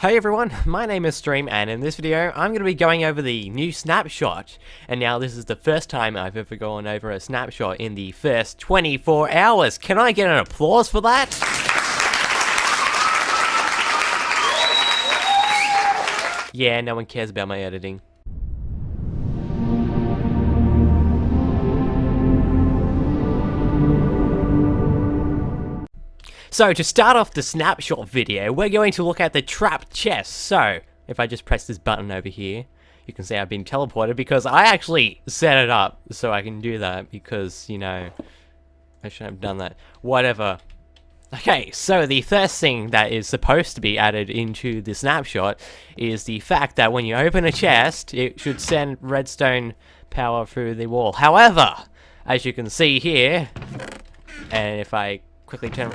Hey everyone, my name is Stream, and in this video I'm going to be going over the new Snapshot. And now this is the first time I've ever gone over a Snapshot in the first 24 hours. Can I get an applause for that? Yeah, no one cares about my editing. So to start off the Snapshot video, we're going to look at the trapped chest. So if I just press this button over here, you can see I've been teleported because I actually set it up so I can do that because, you know, I shouldn't have done that. Whatever. Okay, so the first thing that is supposed to be added into the Snapshot is the fact that when you open a chest, it should send redstone power through the wall. However, as you can see here, and if I quickly turn...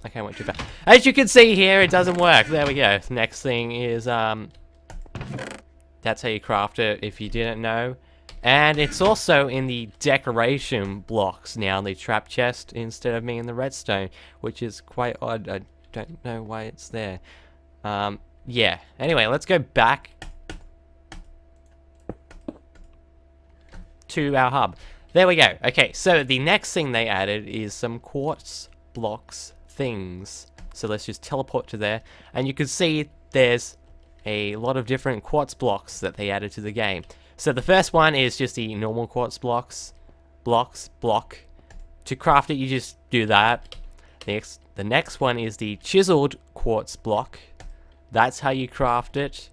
Okay, I went too fast. As you can see here, it doesn't work. There we go. Next thing is, that's how you craft it if you didn't know. And it's also in the decoration blocks now, the trap chest, instead of being in the redstone, which is quite odd. I don't know why it's there. Yeah. Anyway, let's go back to our hub. There we go. Okay, so the next thing they added is some quartz blocks things. So let's just teleport to there. And you can see there's a lot of different quartz blocks that they added to the game. So the first one is just the normal quartz block. To craft it, you just do that. The next one is the chiseled quartz block. That's how you craft it.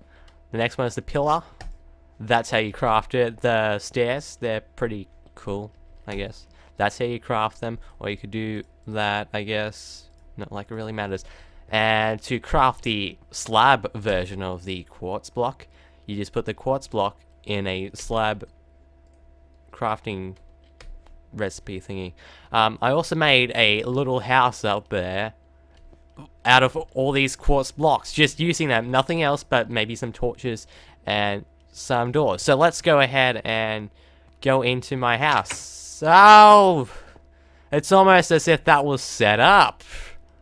The next one is the pillar. That's how you craft it. The stairs, they're pretty cool, I guess. That's how you craft them, or you could do that, I guess. Not like it really matters. And to craft the slab version of the quartz block, you just put the quartz block in a slab crafting recipe thingy. I also made a little house up there out of all these quartz blocks, just using them, nothing else but maybe some torches and some doors. So let's go ahead and go into my house. Oh, it's almost as if that was set up.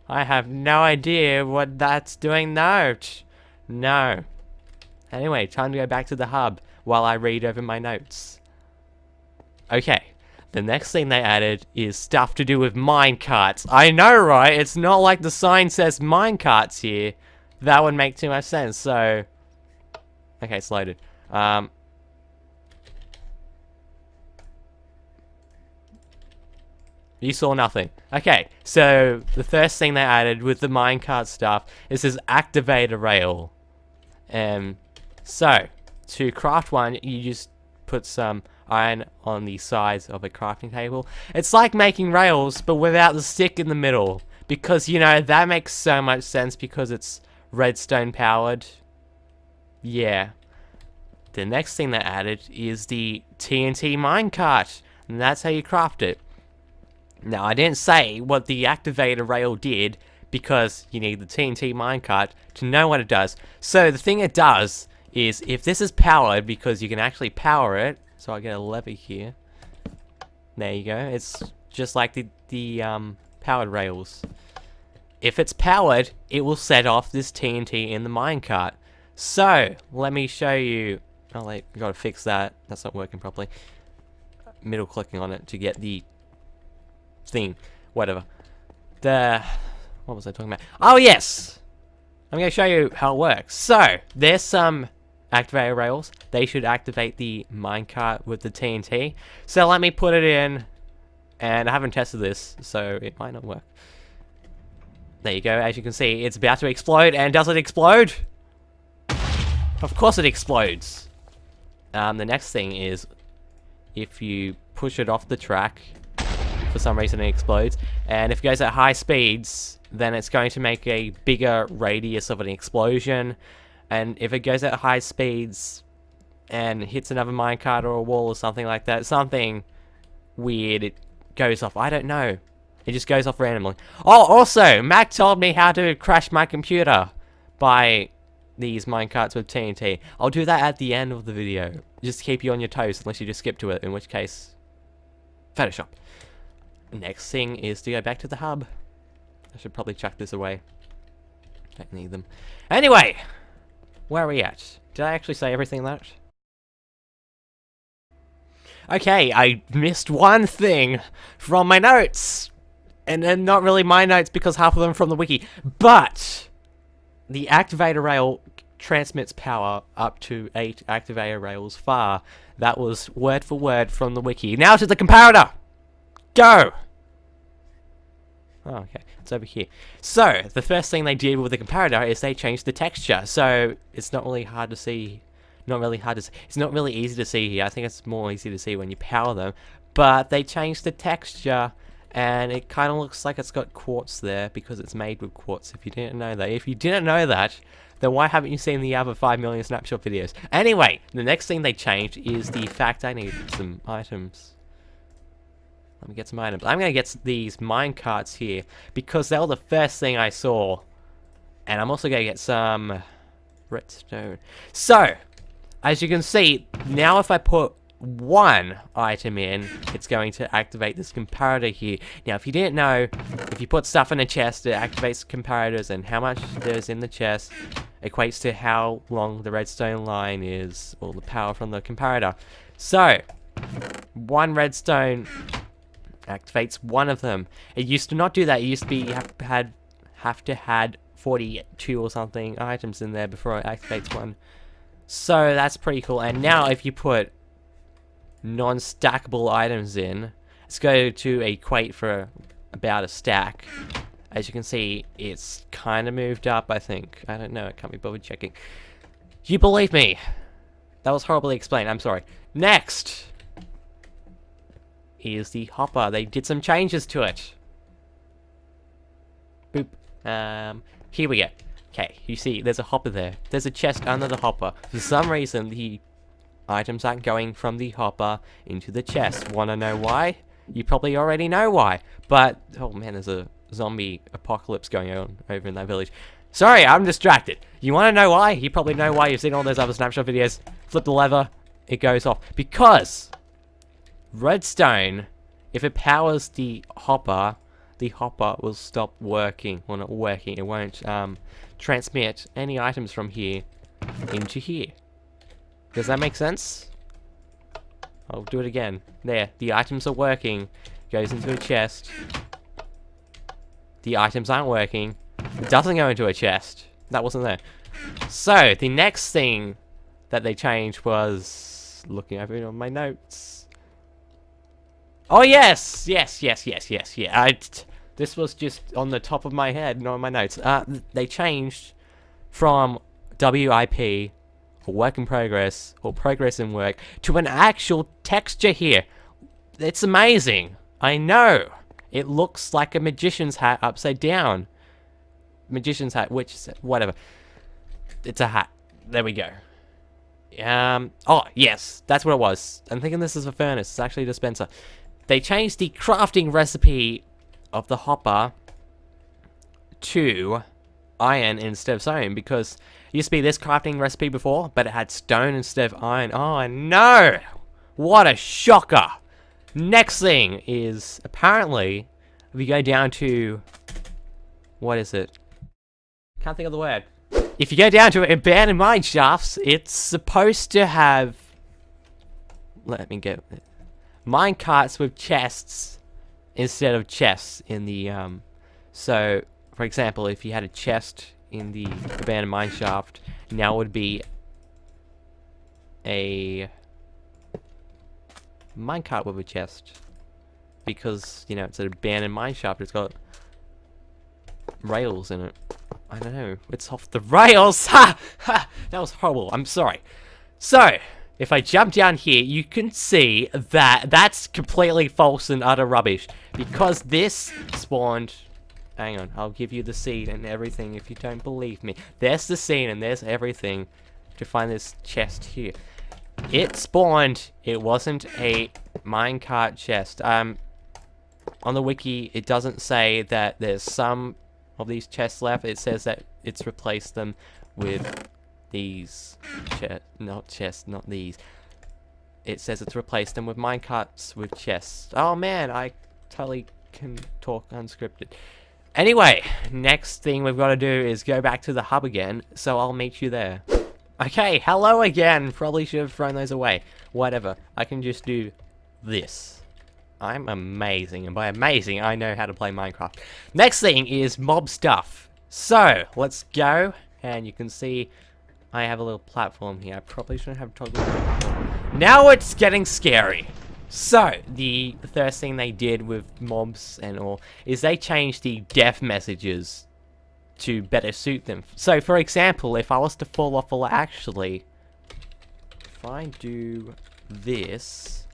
I have no idea what that's doing. No. Anyway, time to go back to the hub while I read over my notes. Okay, the next thing they added is stuff to do with minecarts. I know, right? It's not like the sign says minecarts here. That would make too much sense, so... Okay, it's loaded. You saw nothing. Okay, so the first thing they added with the minecart stuff is this activator rail. So, to craft one, you just put some iron on the sides of a crafting table. It's like making rails, but without the stick in the middle. Because, you know, that makes so much sense because it's redstone powered. Yeah. The next thing they added is the TNT minecart. And that's how you craft it. Now, I didn't say what the activator rail did because you need the TNT minecart to know what it does. So the thing it does is if this is powered, because you can actually power it, so I get a lever here. There you go. It's just like the powered rails. If it's powered, it will set off this TNT in the minecart. So let me show you. Oh, wait, gotta fix that. That's not working properly. Middle clicking on it to get the thing, whatever. What was I talking about? Oh yes, I'm going to show you how it works. So there's some activator rails. They should activate the minecart with the TNT. So let me put it in, and I haven't tested this, so it might not work. There you go. As you can see, it's about to explode. And does it explode? Of course it explodes. The next thing is if you push it off the track, for some reason it explodes, and if it goes at high speeds, then it's going to make a bigger radius of an explosion, and if it goes at high speeds and hits another minecart or a wall or something like that, something weird, it goes off. I don't know. It just goes off randomly. Oh, also, Mac told me how to crash my computer by these minecarts with TNT. I'll do that at the end of the video, just to keep you on your toes, unless you just skip to it, in which case, Photoshop. Next thing is to go back to the hub. I should probably chuck this away. Don't need them. Anyway, where are we at? Did I actually say everything that? Okay, I missed one thing from my notes. And then not really my notes because half of them are from the wiki. But the activator rail transmits power up to 8 activator rails far. That was word for word from the wiki. Now to the comparator! Go! Oh, okay. It's over here. So, the first thing they did with the comparator is they changed the texture. So, it's not really hard to see. Not really hard to see. It's not really easy to see here. I think it's more easy to see when you power them. But they changed the texture, and it kind of looks like it's got quartz there because it's made with quartz, if you didn't know that. If you didn't know that, then why haven't you seen the other 5 million Snapshot videos? Anyway, the next thing they changed is the fact I need some items. Let me get some items. I'm going to get these mine carts here because they were the first thing I saw. And I'm also going to get some redstone. So, as you can see, now if I put one item in, it's going to activate this comparator here. Now, if you didn't know, if you put stuff in a chest, it activates comparators, and how much there's in the chest equates to how long the redstone line is, or the power from the comparator. So, one redstone activates one of them. It used to not do that. It used to be you have to had 42 or something items in there before it activates one. So that's pretty cool. And now if you put non-stackable items in, let's go to equate for about a stack. As you can see, it's kind of moved up, I think. I don't know, I can't be bothered checking. You believe me? That was horribly explained, I'm sorry. Next is the hopper. They did some changes to it. Boop. Here we go. Okay, you see, there's a hopper there. There's a chest under the hopper. For some reason, the items aren't going from the hopper into the chest. Wanna know why? You probably already know why. But, oh man, there's a zombie apocalypse going on over in that village. Sorry, I'm distracted. You wanna know why? You probably know why. You've seen all those other Snapshot videos. Flip the lever, it goes off. Because redstone, if it powers the hopper will stop working. Well, not working. It won't transmit any items from here into here. Does that make sense? I'll do it again. There, the items are working. Goes into a chest. The items aren't working. It doesn't go into a chest. That wasn't there. So, the next thing that they changed was... looking over it on my notes. Oh, yes! Yes. Yeah, this was just on the top of my head, not on my notes. They changed from WIP, or work in progress, or progress in work, to an actual texture here. It's amazing. I know. It looks like a magician's hat upside down. Magician's hat, whatever. It's a hat. There we go. Oh, yes, that's what it was. I'm thinking this is a furnace. It's actually a dispenser. They changed the crafting recipe of the hopper to iron instead of stone, because it used to be this crafting recipe before, but it had stone instead of iron. Oh no! What a shocker! Next thing is, apparently, if you go down to... what is it? Can't think of the word. If you go down to abandoned mine shafts, it's supposed to have... let me get it. Mine carts with chests instead of chests in the, so, for example, if you had a chest in the abandoned mine shaft, now it would be a minecart with a chest. Because, you know, it's an abandoned mine shaft, it's got rails in it. I don't know, it's off the rails! Ha! Ha! That was horrible, I'm sorry. So, if I jump down here, you can see that that's completely false and utter rubbish. Because this spawned... hang on, I'll give you the seed and everything if you don't believe me. There's the seed and there's everything to find this chest here. It spawned, it wasn't a minecart chest. On the wiki, it doesn't say that there's some of these chests left. It says that it's replaced them with these not these. It says it's replaced them with minecarts with chests. Oh man, I totally can talk unscripted. Anyway, next thing we've got to do is go back to the hub again, so I'll meet you there. Okay, hello again. Probably should have thrown those away. Whatever. I can just do this. I'm amazing, and by amazing, I know how to play Minecraft. Next thing is mob stuff. So, let's go, and you can see I have a little platform here. I probably shouldn't have toggled it. Now it's getting scary. So, the first thing they did with mobs and all is they changed the death messages to better suit them. So, for example, if I was to fall off a ladder, actually, if I do this,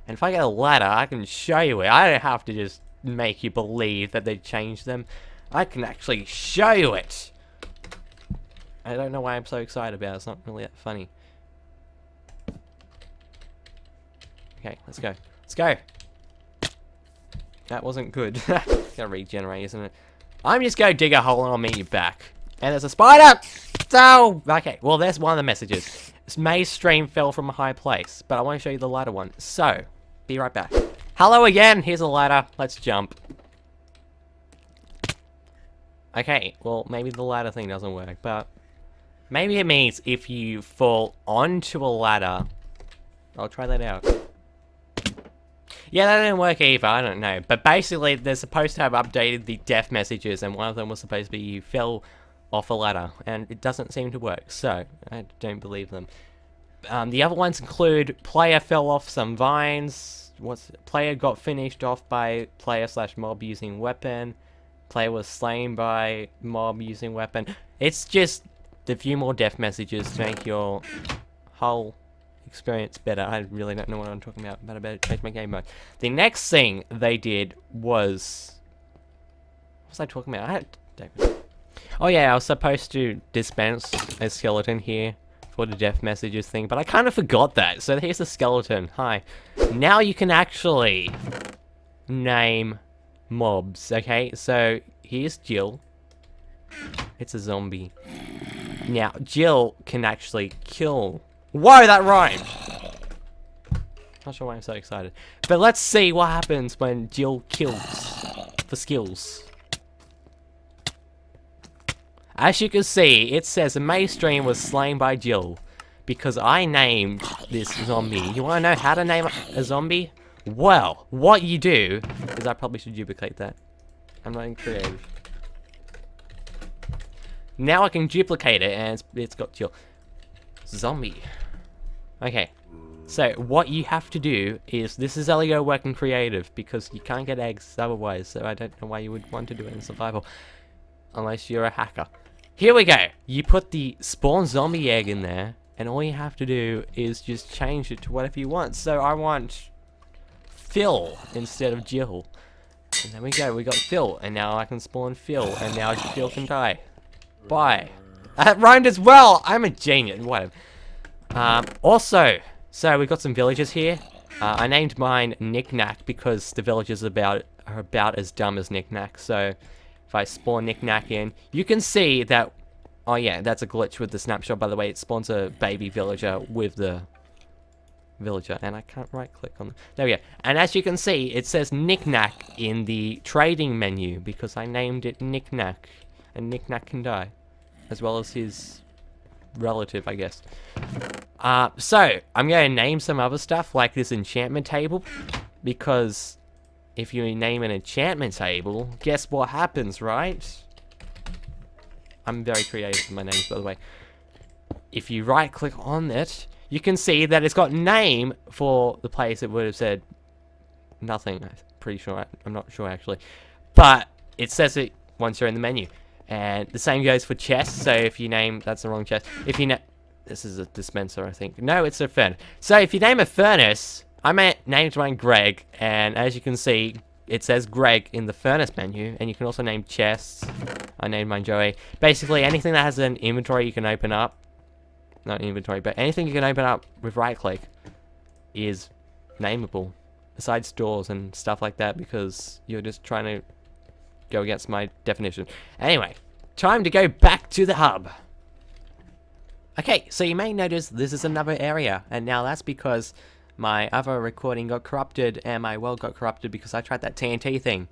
and if I get a ladder, I can show you it. I don't have to just make you believe that they changed them. I can actually show you it. I don't know why I'm so excited about it. It's not really that funny. Okay, let's go. Let's go. That wasn't good. Gotta regenerate, isn't it? I'm just gonna dig a hole and I'll meet you back. And there's a spider! So, okay, well, there's one of the messages. Amazedstream fell from a high place, but I want to show you the ladder one. So, be right back. Hello again, here's a ladder. Let's jump. Okay, well, maybe the ladder thing doesn't work, but maybe it means if you fall onto a ladder, I'll try that out. Yeah, that didn't work either, I don't know. But basically, they're supposed to have updated the death messages, and one of them was supposed to be you fell off a ladder, and it doesn't seem to work, so I don't believe them. The other ones include player fell off some vines, player got finished off by player/mob using weapon, player was slain by mob using weapon. It's just a few more death messages to make your whole experience better. I really don't know what I'm talking about, but I better change my game mode. The next thing they did was... what was I talking about? Oh yeah, I was supposed to dispense a skeleton here for the death messages thing, but I kind of forgot that. So here's the skeleton. Hi. Now you can actually name mobs, okay? So here's Jill. It's a zombie. Now, Jill can actually kill... Whoa, that rhymed! Not sure why I'm so excited. But let's see what happens when Jill kills for skills. As you can see, it says Amazedstream was slain by Jill because I named this zombie. You want to know how to name a zombie? Well, what you do is I probably should duplicate that. I'm not in creative. Now I can duplicate it and it's got Jill. Zombie. Okay. So what you have to do is, this is only going to work in creative because you can't get eggs otherwise, so I don't know why you would want to do it in survival. Unless you're a hacker. Here we go. You put the spawn zombie egg in there, and all you have to do is just change it to whatever you want. So I want Phil instead of Jill. And there we go. We got Phil, and now I can spawn Phil, and now Phil can die. Bye. That rhymed as well. I'm a genius. Whatever. Also, so we've got some villagers here. I named mine Knick-Knack because the villagers are about as dumb as Knick-Knack. So if I spawn Knick-Knack in, you can see that... oh yeah, that's a glitch with the snapshot, by the way. It spawns a baby villager with the villager. And I can't right-click on... there we go. And as you can see, it says Knick-Knack in the trading menu because I named it Knick-Knack. And Knick-Knack can die. As well as his relative, I guess. So, I'm going to name some other stuff, like this enchantment table. Because if you name an enchantment table, guess what happens, right? I'm very creative with my names, by the way. If you right-click on it, you can see that it's got name for the place. It would have said nothing, I'm pretty sure. I'm not sure, actually. But it says it once you're in the menu. And the same goes for chests, so if you name... that's the wrong chest. If you name... this is a dispenser, I think. No, it's a furnace. So if you name a furnace... I named mine Greg, and as you can see, it says Greg in the furnace menu, and you can also name chests. I named mine Joey. Basically, anything that has an inventory you can open up... not inventory, but anything you can open up with right-click is nameable. Besides doors and stuff like that, because you're just trying to go against my definition. Anyway, time to go back to the hub. Okay, so you may notice this is another area, and now that's because my other recording got corrupted and my world got corrupted because I tried that TNT thing.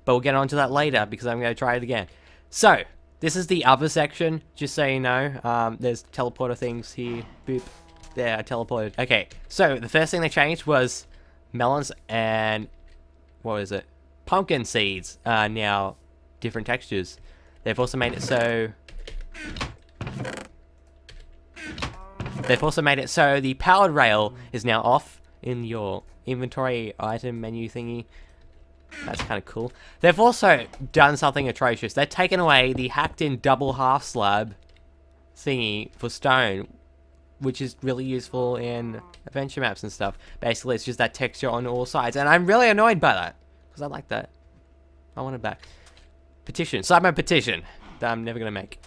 but we'll get onto that later because I'm going to try it again. So, this is the other section, just so you know. There's teleporter things here. Boop. There, I teleported. Okay, so the first thing they changed was melons and, what is it? Pumpkin seeds are now different textures. They've also made it so... the powered rail is now off in your inventory item menu thingy. That's kind of cool. They've also done something atrocious. They've taken away the hacked-in double half slab thingy for stone, which is really useful in adventure maps and stuff. Basically, it's just that texture on all sides, and I'm really annoyed by that because I like that. I want it back. Petition. Sign my petition that I'm never gonna make.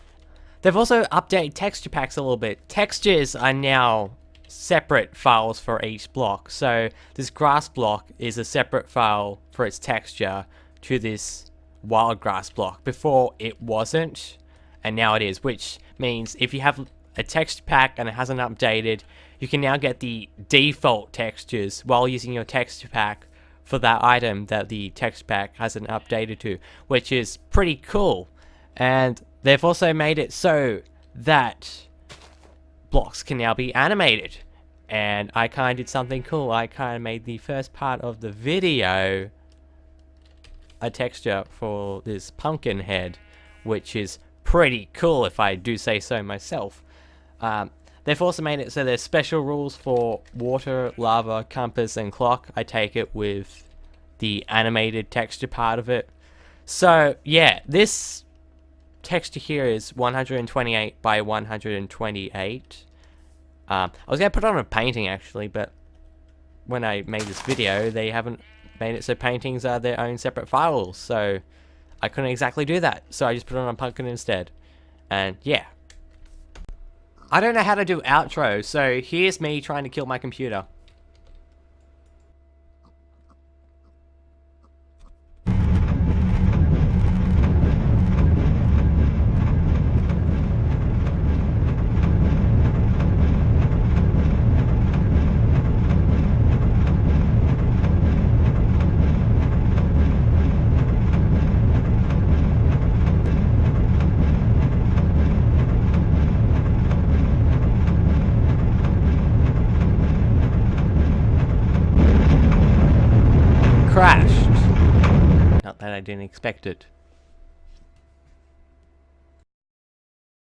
They've also updated texture packs a little bit. Textures are now separate files for each block. So this grass block is a separate file for its texture to this wild grass block. Before it wasn't, and now it is, which means if you have a texture pack and it hasn't updated, you can now get the default textures while using your texture pack for that item that the texture pack hasn't updated to, which is pretty cool. And they've also made it so that blocks can now be animated. And I kind of did something cool. I kind of made the first part of the video a texture for this pumpkin head, which is pretty cool if I do say so myself. They've also made it so there's special rules for water, lava, compass, and clock. I take it with the animated texture part of it. So yeah, this texture here is 128 by 128. I was going to put on a painting actually, but when I made this video, they haven't made it so paintings are their own separate files, so I couldn't exactly do that. So I just put it on a pumpkin instead. And yeah. I don't know how to do outro, so here's me trying to kill my computer. Crashed. Not that I didn't expect it.